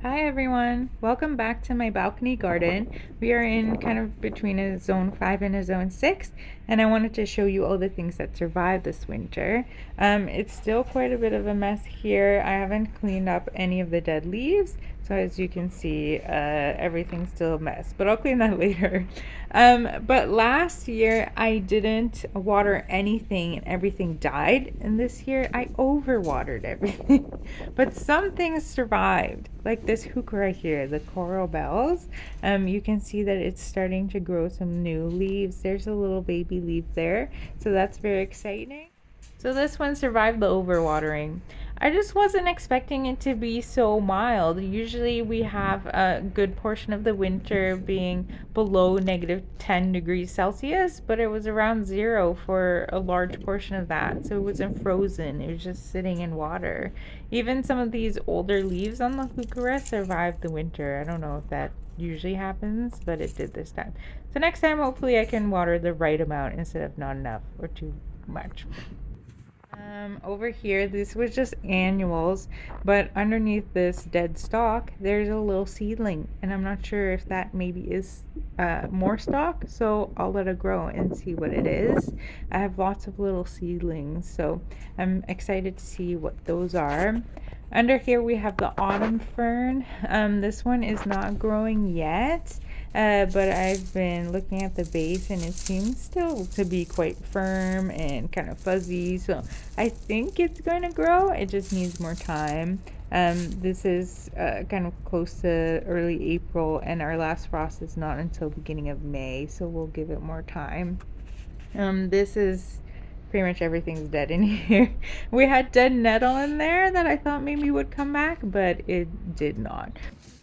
Hi everyone, welcome back to my balcony garden. We are in kind of between a zone 5 and a zone 6, and I wanted to show you all the things that survived this winter. It's still quite a bit of a mess here. I haven't cleaned up any of the dead leaves, so as you can see, everything's still a mess, but I'll clean that later. But last year I didn't water anything and everything died, and this year I overwatered everything. But some things survived, like this hook right here, the coral bells. You can see that it's starting to grow some new leaves. There's a little baby leaf there, so that's very exciting. So this one survived the overwatering. I just wasn't expecting it to be so mild. Usually we have a good portion of the winter being below negative 10 degrees Celsius, but it was around zero for a large portion of that. So it wasn't frozen, it was just sitting in water. Even some of these older leaves on the heuchera survived the winter. I don't know if that usually happens, but it did this time. So next time, hopefully I can water the right amount instead of not enough or too much. Over here, this was just annuals, but underneath this dead stalk, there's a little seedling, and I'm not sure if that maybe is more stalk, so I'll let it grow and see what it is. I have lots of little seedlings, so I'm excited to see what those are. Under here, we have the autumn fern. This one is not growing yet. But I've been looking at the base and it seems still to be quite firm and kind of fuzzy. So I think it's going to grow. It just needs more time. This is kind of close to early April, and our last frost is not until beginning of May. So we'll give it more time. This is pretty much everything's dead in here. We had dead nettle in there that I thought maybe would come back, but it did not.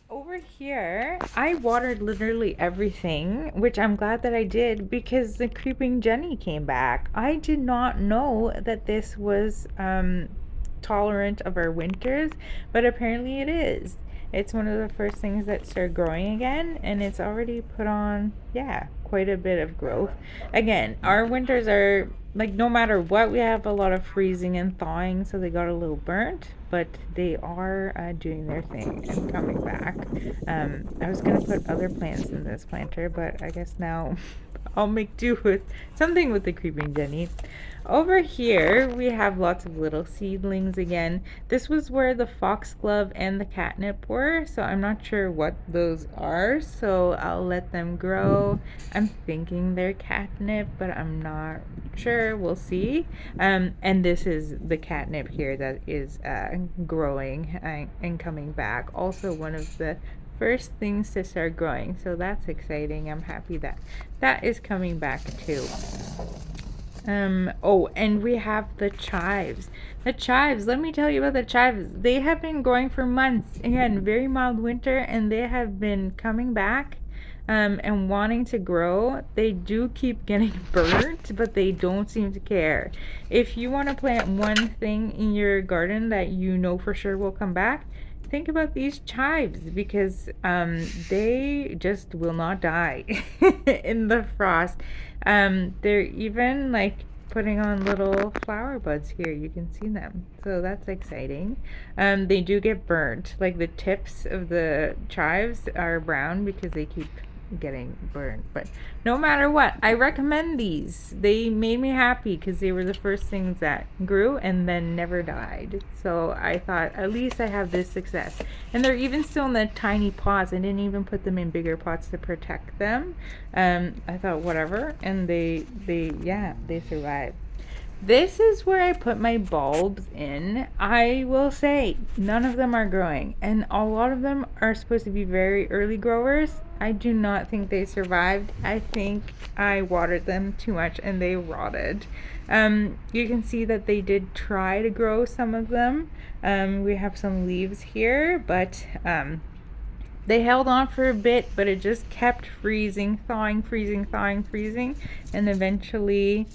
Over here, I watered literally everything, which I'm glad that I did because the creeping Jenny came back. I did not know that this was tolerant of our winters, but apparently it is. It's one of the first things that start growing again, and it's already put on, yeah, quite a bit of growth. Again, our winters are like no matter what, we have a lot of freezing and thawing, so they got a little burnt, but they are doing their thing and coming back. I was gonna put other plants in this planter, but I guess now I'll make do with something with the creeping Jenny. Over here, we have lots of little seedlings again. This was where the foxglove and the catnip were, so I'm not sure what those are, so I'll let them grow. I'm thinking they're catnip, but I'm not sure. We'll see. And this is the catnip here that is growing and coming back. Also, one of the first things to start growing, so that's exciting. I'm happy that that is coming back too. Oh, and we have the chives. The chives, let me tell you about the chives. They have been growing for months. Again, very mild winter, and they have been coming back and wanting to grow. They do keep getting burnt, but they don't seem to care. If you want to plant one thing in your garden that you know for sure will come back, think about these chives because they just will not die in the frost. They're even like putting on little flower buds here. You can see them. So that's exciting. They do get burnt. Like the tips of the chives are brown because they keep getting burned. But no matter what, I recommend these. They made me happy because they were the first things that grew and then never died. So I thought at least I have this success. And they're even still in the tiny pots. I didn't even put them in bigger pots to protect them. I thought whatever, and they survived. This is where I put my bulbs in. I will say none of them are growing, and a lot of them are supposed to be very early growers. I do not think they survived. I think I watered them too much and they rotted. You can see that they did try to grow some of them. We have some leaves here, but they held on for a bit, but it just kept freezing, thawing, freezing, thawing, freezing, and eventually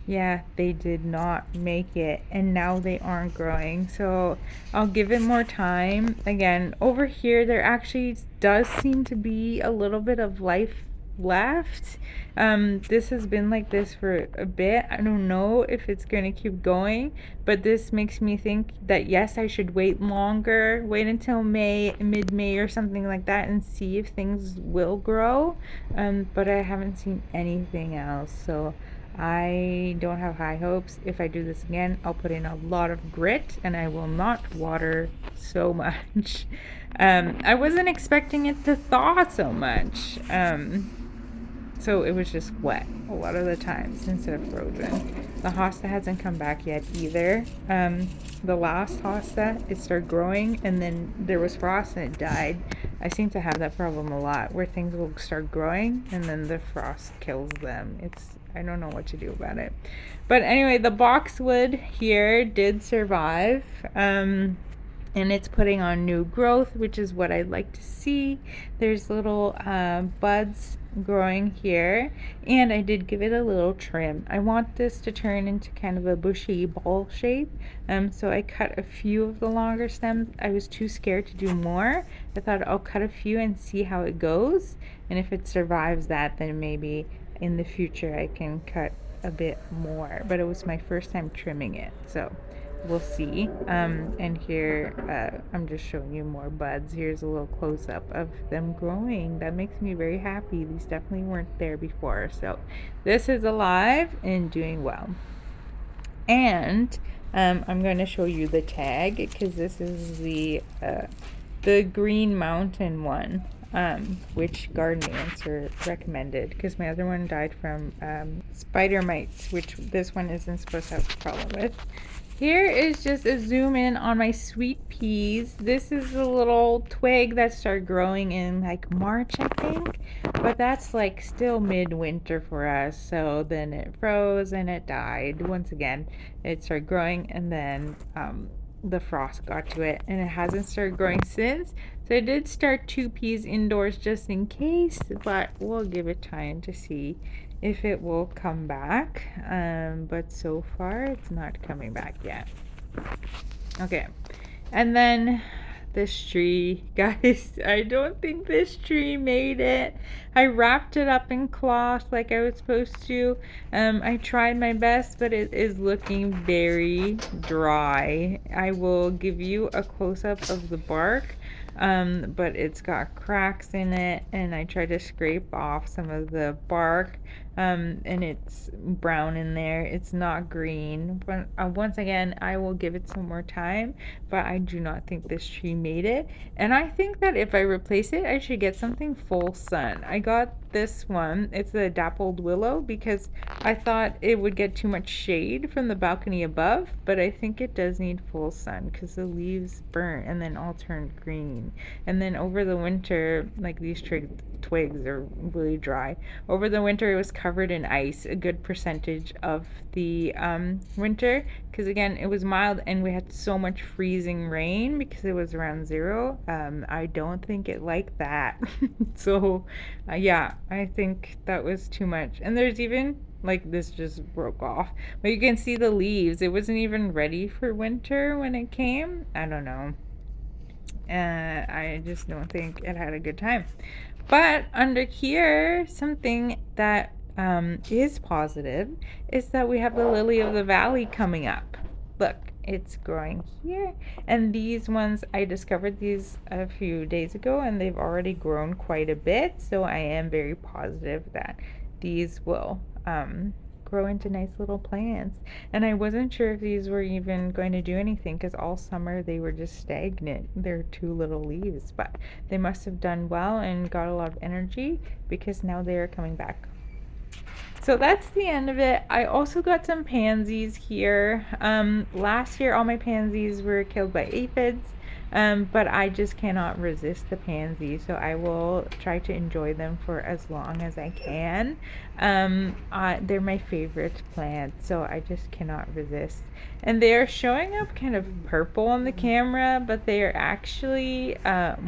yeah, they did not make it, and now they aren't growing. So I'll give it more time. Again, over here, there actually does seem to be a little bit of life left. This has been like this for a bit. I don't know if it's going to keep going, but this makes me think that yes, I should wait longer, wait until May, mid-May or something like that, and see if things will grow. But I haven't seen anything else, so I don't have high hopes. If I do this again, I'll put in a lot of grit and I will not water so much. I wasn't expecting it to thaw so much. So it was just wet a lot of the times instead of frozen. The hosta hasn't come back yet either. The last hosta, it started growing and then there was frost and it died. I seem to have that problem a lot where things will start growing and then the frost kills them. I don't know what to do about it. But anyway, the boxwood here did survive. And it's putting on new growth, which is what I'd like to see. There's little buds growing here, and I did give it a little trim. I want this to turn into kind of a bushy ball shape, so I cut a few of the longer stems. I was too scared to do more. I thought I'll cut a few and see how it goes, and if it survives that, then maybe in the future I can cut a bit more. But it was my first time trimming it, so we'll see. And here I'm just showing you more buds. Here's a little close-up of them growing. That makes me very happy. These definitely weren't there before, so this is alive and doing well. And I'm going to show you the tag because this is the Green Mountain one, which garden answer recommended because my other one died from spider mites, which this one isn't supposed to have a problem with. Here is just a zoom in on my sweet peas. This is a little twig that started growing in like March, I think, but that's like still midwinter for us. So then it froze and it died. Once again, it started growing and then the frost got to it and it hasn't started growing since. So I did start 2 peas indoors just in case, but we'll give it time to see if it will come back. But so far it's not coming back yet. Okay, and then this tree, guys, I don't think this tree made it. I wrapped it up in cloth like I was supposed to. I tried my best, but it is looking very dry. I will give you a close-up of the bark, but it's got cracks in it, and I tried to scrape off some of the bark, and it's brown in there. It's not green. But once again, I will give it some more time, but I do not think this tree made it. And I think that if I replace it, I should get something full sun. I got this one. It's a dappled willow because I thought it would get too much shade from the balcony above, but I think it does need full sun because the leaves burn and then all turn green. And then over the winter, like these twigs are really dry. Over the winter, it was covered in ice a good percentage of the winter because again it was mild and we had so much freezing rain because it was around 0. I don't think it liked that. So yeah, I think that was too much. And there's even like this just broke off, but you can see the leaves. It wasn't even ready for winter when it came. I don't know. I just don't think it had a good time. But under here, something that is positive is that we have the lily of the valley coming up. Look, it's growing here, and these ones, I discovered these a few days ago and they've already grown quite a bit, so I am very positive that these will grow into nice little plants. And I wasn't sure if these were even going to do anything because all summer they were just stagnant. They're 2 little leaves, but they must have done well and got a lot of energy because now they are coming back. So that's the end of it. I also got some pansies here. Last year all my pansies were killed by aphids, but I just cannot resist the pansies, so I will try to enjoy them for as long as I can. They're my favorite plants, so I just cannot resist. And they are showing up kind of purple on the camera, but they are actually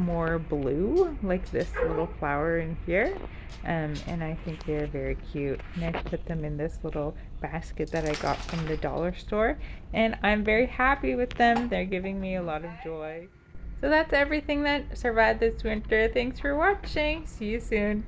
more blue, like this little flower in here. And I think they're very cute. And I put them in this little basket that I got from the dollar store, and I'm very happy with them. They're giving me a lot of joy. So that's everything that survived this winter. Thanks for watching. See you soon.